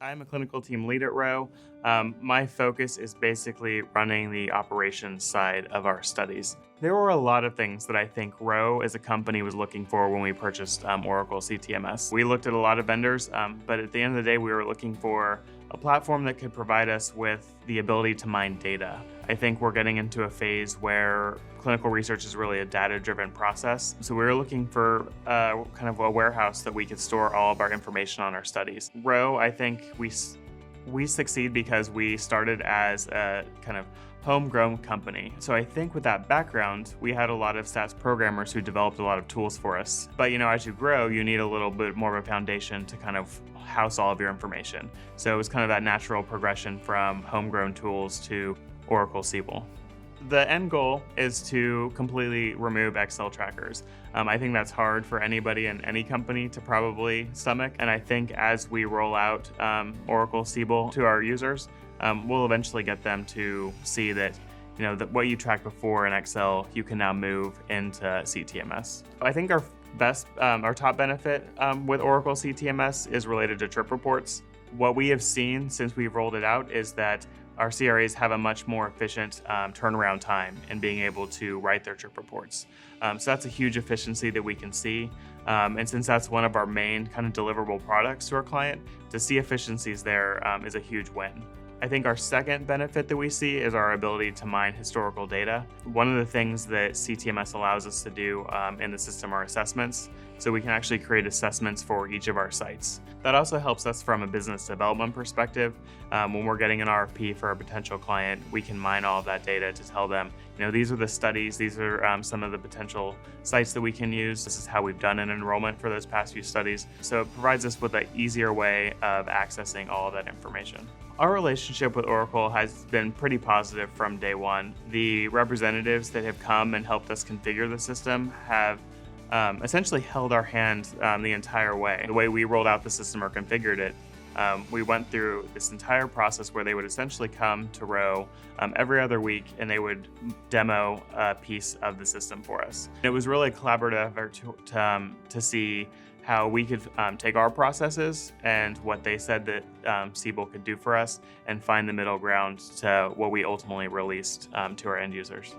I'm a clinical team lead at Rho. My focus is basically running the operations side of our studies. There were a lot of things that I think Rho as a company was looking for when we purchased Oracle CTMS. We looked at a lot of vendors, but at the end of the day, we were looking for a platform that could provide us with the ability to mine data. I think we're getting into a phase where clinical research is really a data-driven process. So we were looking for kind of a warehouse that we could store all of our information on our studies. Rho, I think we succeed because we started as a kind of homegrown company. So I think with that background, we had a lot of stats programmers who developed a lot of tools for us. But as you grow, you need a little bit more of a foundation to kind of house all of your information. So it was kind of that natural progression from homegrown tools to Oracle Siebel. The end goal is to completely remove Excel trackers. I think that's hard for anybody in any company to probably stomach. And I think as we roll out Oracle Siebel to our users, we'll eventually get them to see that that what you tracked before in Excel, you can now move into CTMS. I think our top benefit with Oracle CTMS is related to trip reports. What we have seen since we've rolled it out is that our CRAs have a much more efficient turnaround time in being able to write their trip reports. So that's a huge efficiency that we can see. And since that's one of our main kind of deliverable products to our client, to see efficiencies there is a huge win. I think our second benefit that we see is our ability to mine historical data. One of the things that CTMS allows us to do in the system are assessments. So we can actually create assessments for each of our sites. That also helps us from a business development perspective. When we're getting an RFP for a potential client, we can mine all of that data to tell them, these are the studies, these are some of the potential sites that we can use. This is how we've done an enrollment for those past few studies. So it provides us with an easier way of accessing all of that information. Our relationship with Oracle has been pretty positive from day one. The representatives that have come and helped us configure the system have essentially held our hand the entire way. The way we rolled out the system or configured it, we went through this entire process where they would essentially come to Rho every other week and they would demo a piece of the system for us. It was really a collaborative effort to see how we could take our processes and what they said that Siebel could do for us and find the middle ground to what we ultimately released to our end users.